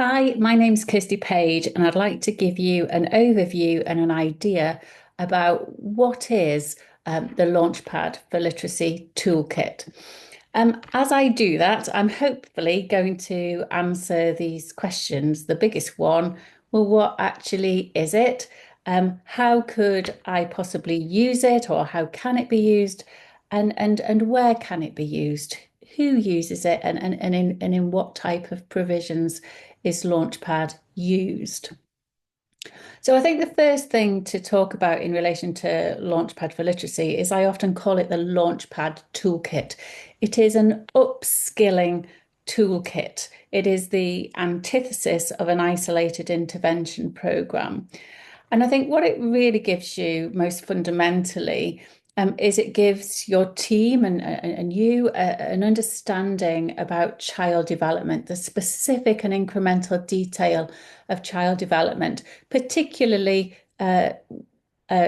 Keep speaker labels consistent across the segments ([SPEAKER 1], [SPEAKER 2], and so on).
[SPEAKER 1] Hi, my name's Kirsty Page, and I'd like to give you an overview and an idea about what is the Launchpad for Literacy Toolkit. As I do that, I'm hopefully going to answer these questions. The biggest one, well, what actually is it? How could I possibly use it, or how can it be used? And where can it be used? Who uses it, and in what type of provisions is Launchpad used? So I think the first thing to talk about in relation to Launchpad for Literacy is I often call it the Launchpad Toolkit. It is an upskilling toolkit. It is the antithesis of an isolated intervention program. And I think what it really gives you most fundamentally is it gives your team and you an understanding about child development, the specific and incremental detail of child development, particularly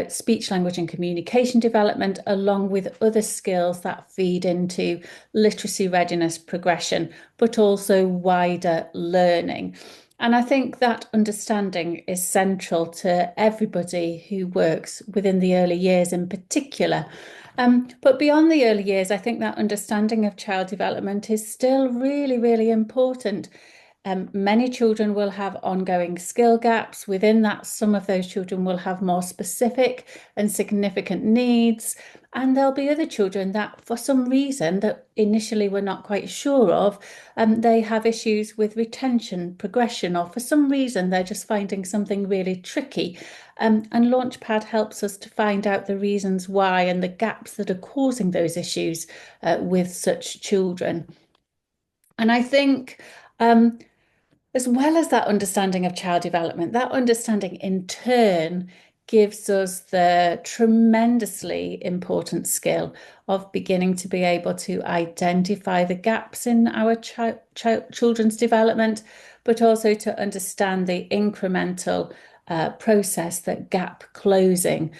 [SPEAKER 1] speech, language, and communication development, along with other skills that feed into literacy readiness progression, but also wider learning. And I think that understanding is central to everybody who works within the early years in particular. But beyond the early years, I think that understanding of child development is still really, really important. Many children will have ongoing skill gaps. Within that, some of those children will have more specific and significant needs. And there'll be other children that, for some reason that initially we're not quite sure of, they have issues with retention, progression, or for some reason they're just finding something really tricky. And Launchpad helps us to find out the reasons why and the gaps that are causing those issues with such children. And I think as well as that understanding of child development, that understanding in turn gives us the tremendously important skill of beginning to be able to identify the gaps in our children's development, but also to understand the incremental process that gap closing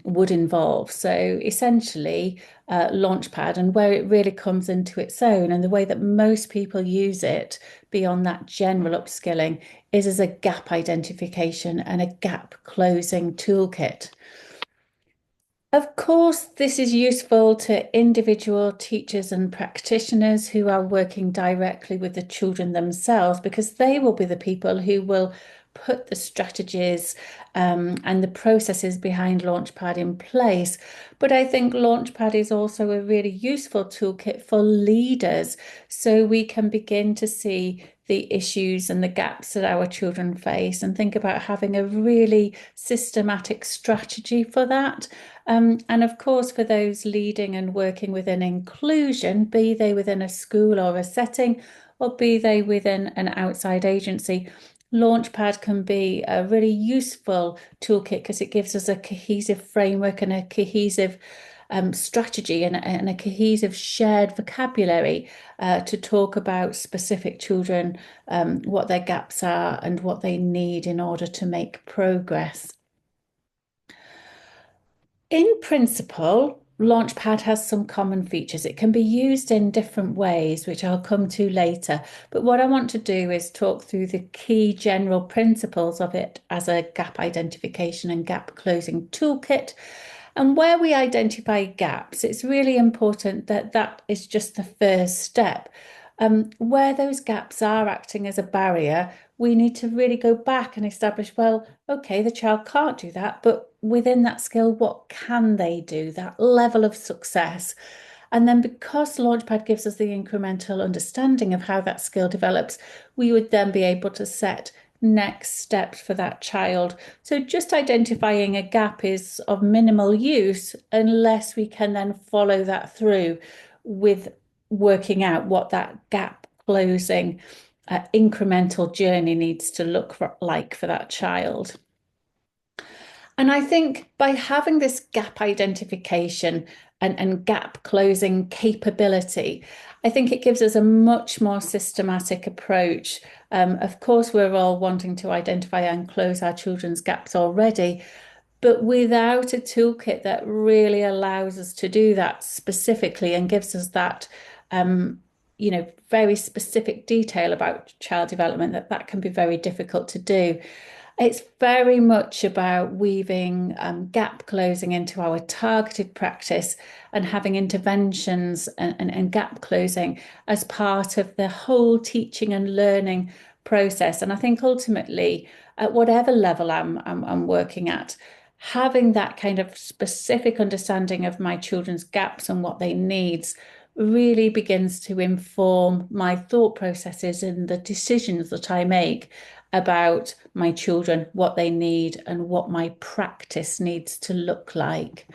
[SPEAKER 1] would involve. So essentially, Launchpad and where it really comes into its own and the way that most people use it beyond that general upskilling is as a gap identification and a gap closing toolkit. Of course, this is useful to individual teachers and practitioners who are working directly with the children themselves, because they will be the people who will put the strategies and the processes behind Launchpad in place. But I think Launchpad is also a really useful toolkit for leaders, so we can begin to see the issues and the gaps that our children face and think about having a really systematic strategy for that. And of course, for those leading and working within inclusion, be they within a school or a setting, or be they within an outside agency, Launchpad can be a really useful toolkit because it gives us a cohesive framework and a cohesive strategy and a cohesive shared vocabulary to talk about specific children, what their gaps are and what they need in order to make progress. In principle, Launchpad has some common features. It can be used in different ways, which I'll come to later. But what I want to do is talk through the key general principles of it as a gap identification and gap closing toolkit. And where we identify gaps, it's really important that that is just the first step. Where those gaps are acting as a barrier, we need to really go back and establish, well, okay, the child can't do that, but within that skill, what can they do? That level of success. And then because Launchpad gives us the incremental understanding of how that skill develops, we would then be able to set next steps for that child. So just identifying a gap is of minimal use unless we can then follow that through with working out what that gap closing incremental journey needs to look like for that child. And I think by having this gap identification and gap closing capability, I think it gives us a much more systematic approach. Of course, we're all wanting to identify and close our children's gaps already, but without a toolkit that really allows us to do that specifically and gives us that very specific detail about child development, that can be very difficult to do. It's very much about weaving gap closing into our targeted practice and having interventions and gap closing as part of the whole teaching and learning process. And I think ultimately, at whatever level I'm working at, having that kind of specific understanding of my children's gaps and what they needs really begins to inform my thought processes and the decisions that I make about my children, what they need, and what my practice needs to look like.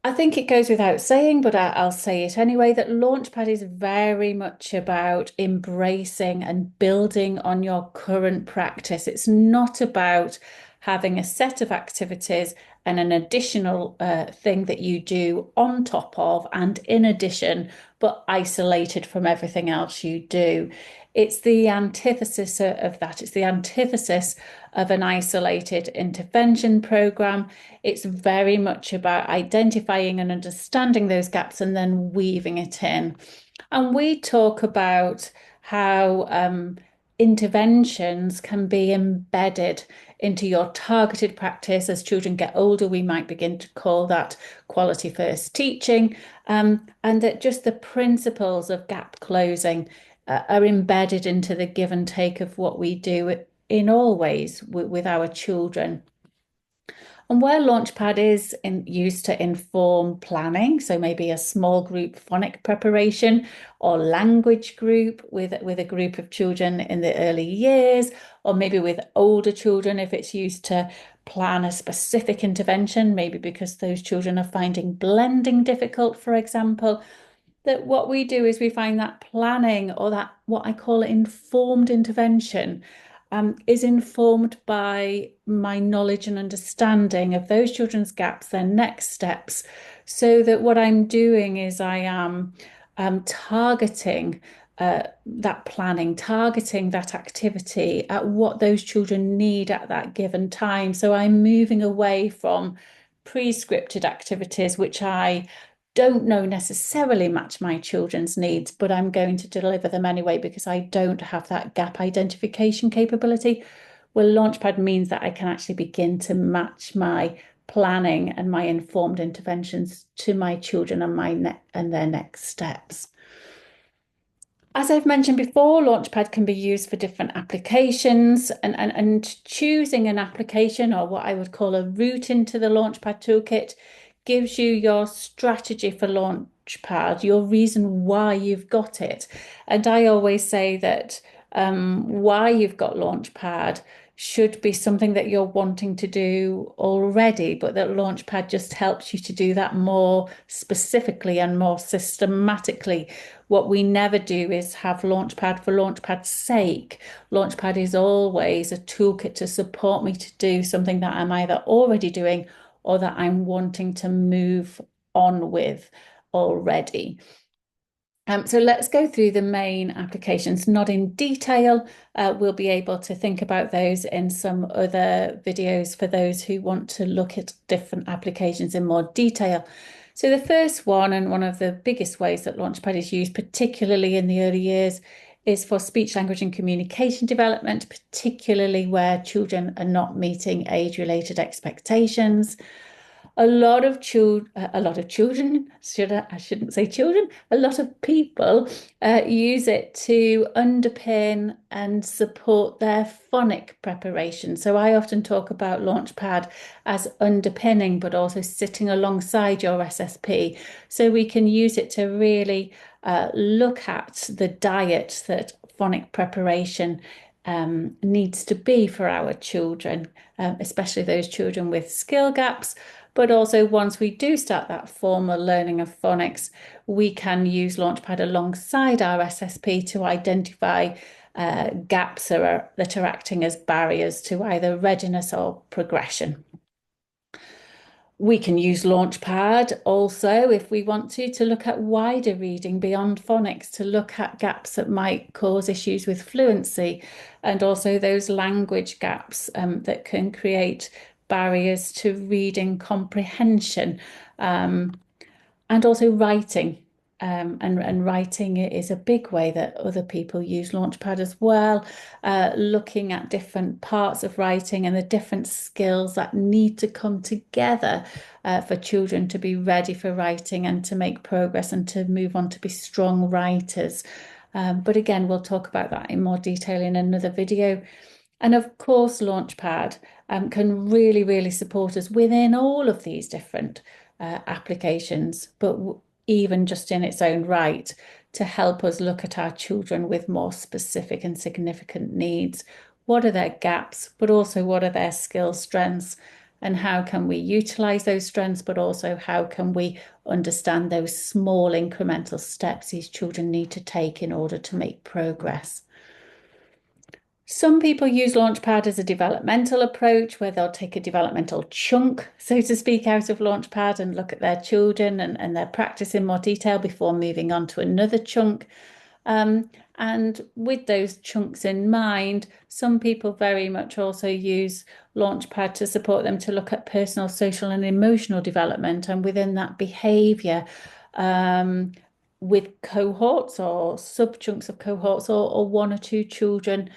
[SPEAKER 1] I think it goes without saying, but I'll say it anyway, that Launchpad is very much about embracing and building on your current practice. It's not about having a set of activities and an additional thing that you do on top of and in addition, but isolated from everything else you do. It's the antithesis of that. It's the antithesis of an isolated intervention program. It's very much about identifying and understanding those gaps and then weaving it in. And we talk about how interventions can be embedded into your targeted practice. As children get older, we might begin to call that quality first teaching, and that just the principles of gap closing are embedded into the give and take of what we do in all ways with our children. And where Launchpad is used to inform planning, so maybe a small group phonic preparation or language group with a group of children in the early years, or maybe with older children if it's used to plan a specific intervention, maybe because those children are finding blending difficult, for example. That what we do is we find that planning, or that what I call informed intervention, is informed by my knowledge and understanding of those children's gaps, their next steps, so that what I'm doing is I am targeting that planning, targeting that activity at what those children need at that given time. So I'm moving away from pre-scripted activities, which I don't know necessarily match my children's needs, but I'm going to deliver them anyway because I don't have that gap identification capability. Well, Launchpad means that I can actually begin to match my planning and my informed interventions to my children and their next steps. As I've mentioned before, Launchpad can be used for different applications, and choosing an application, or what I would call a route into the Launchpad toolkit, gives you your strategy for Launchpad, your reason why you've got it. And I always say that why you've got Launchpad should be something that you're wanting to do already, but that Launchpad just helps you to do that more specifically and more systematically. What we never do is have Launchpad for Launchpad's sake. Launchpad is always a toolkit to support me to do something that I'm either already doing or that I'm wanting to move on with already. So let's go through the main applications, not in detail. We'll be able to think about those in some other videos for those who want to look at different applications in more detail. So the first one, and one of the biggest ways that Launchpad is used, particularly in the early years, is for speech, language and communication development, particularly where children are not meeting age-related expectations. A lot of children, I shouldn't say children, a lot of people use it to underpin and support their phonic preparation. So I often talk about Launchpad as underpinning, but also sitting alongside your SSP. So we can use it to really look at the diet that phonic preparation needs to be for our children, especially those children with skill gaps. But also, once we do start that formal learning of phonics, we can use Launchpad alongside our SSP to identify gaps that are acting as barriers to either readiness or progression. We can use Launchpad also, if we want to look at wider reading beyond phonics, to look at gaps that might cause issues with fluency, and also those language gaps that can create barriers to reading comprehension. and also writing. And writing is a big way that other people use Launchpad as well, looking at different parts of writing and the different skills that need to come together for children to be ready for writing and to make progress and to move on to be strong writers. But again, we'll talk about that in more detail in another video. And of course, Launchpad can really, really support us within all of these different applications, but even just in its own right, to help us look at our children with more specific and significant needs. What are their gaps, but also what are their skill strengths, and how can we utilize those strengths, but also how can we understand those small incremental steps these children need to take in order to make progress. Some people use Launchpad as a developmental approach where they'll take a developmental chunk, so to speak, out of Launchpad and look at their children and their practice in more detail before moving on to another chunk. And with those chunks in mind, some people very much also use Launchpad to support them to look at personal, social, and emotional development, and within that behaviour, with cohorts or sub-chunks of cohorts or one or two children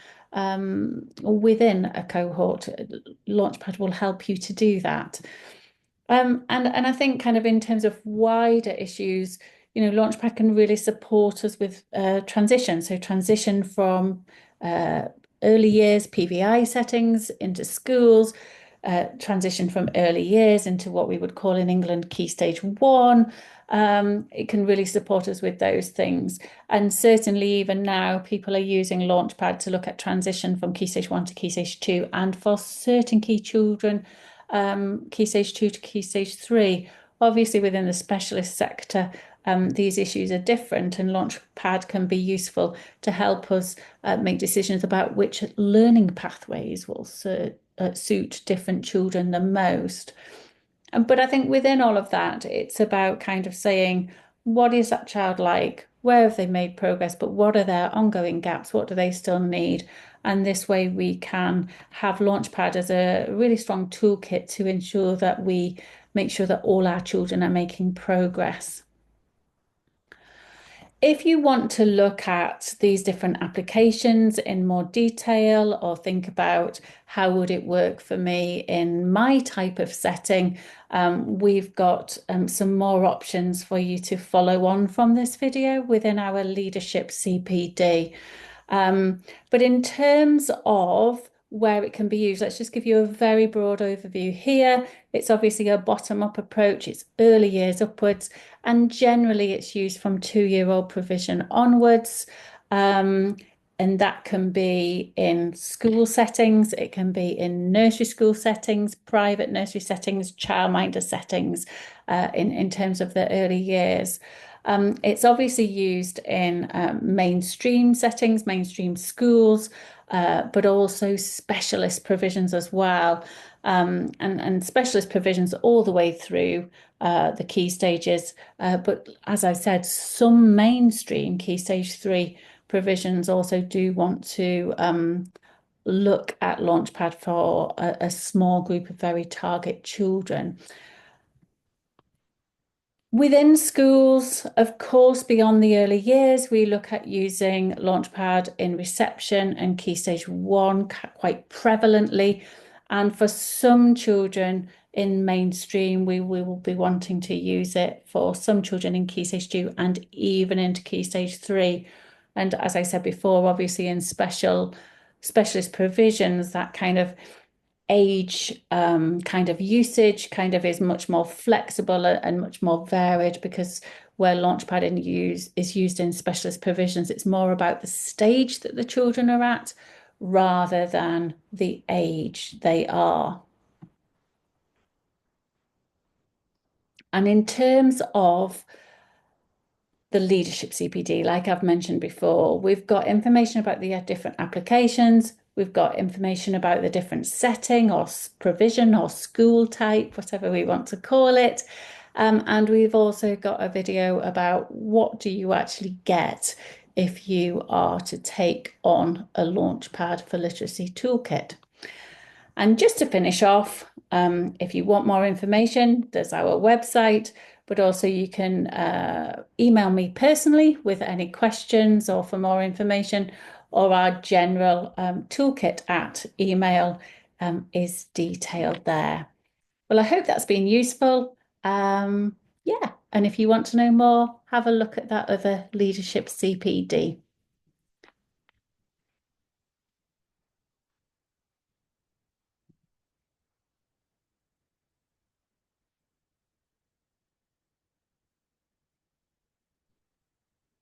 [SPEAKER 1] within a cohort. Launchpad will help you to do that. And I think kind of in terms of wider issues, Launchpad can really support us with transition. So transition from early years PVI settings into schools, transition from early years into what we would call in England Key Stage 1. It can really support us with those things. And certainly even now, people are using Launchpad to look at transition from Key Stage 1 to Key Stage 2. And for certain key children, Key Stage 2 to Key Stage 3. Obviously, within the specialist sector, these issues are different, and Launchpad can be useful to help us make decisions about which learning pathways will suit different children the most. But I think within all of that, it's about kind of saying, what is that child like? Where have they made progress? But what are their ongoing gaps? What do they still need? And this way we can have Launchpad as a really strong toolkit to ensure that we make sure that all our children are making progress. If you want to look at these different applications in more detail or think about how would it work for me in my type of setting, we've got some more options for you to follow on from this video within our leadership CPD. But in terms of where it can be used, let's just give you a very broad overview here. It's obviously a bottom-up approach. It's early years upwards, and generally it's used from 2-year-old provision onwards. And that can be in school settings, it can be in nursery school settings, private nursery settings, childminder settings, in terms of the early years. It's obviously used in mainstream settings, mainstream schools, but also specialist provisions as well, and specialist provisions all the way through the key stages. But as I said, some mainstream key stage 3 provisions also do want to look at Launchpad for a small group of very target children. Within schools, of course, beyond the early years, we look at using Launchpad in reception and Key Stage 1 quite prevalently. And for some children in mainstream, we will be wanting to use it for some children in Key Stage 2 and even into Key Stage 3. And as I said before, obviously in specialist provisions, that kind of age kind of usage kind of is much more flexible and much more varied, because where Launchpad is used in specialist provisions, it's more about the stage that the children are at rather than the age they are. And in terms of the leadership CPD, like I've mentioned before, we've got information about the different applications. We've got information about the different setting or provision or school type, whatever we want to call it. And we've also got a video about what do you actually get if you are to take on a Launchpad for Literacy Toolkit. And just to finish off, if you want more information, there's our website. but also you can email me personally with any questions or for more information, or our general toolkit at email is detailed there. Well, I hope that's been useful. Yeah, and if you want to know more, have a look at that other leadership CPD.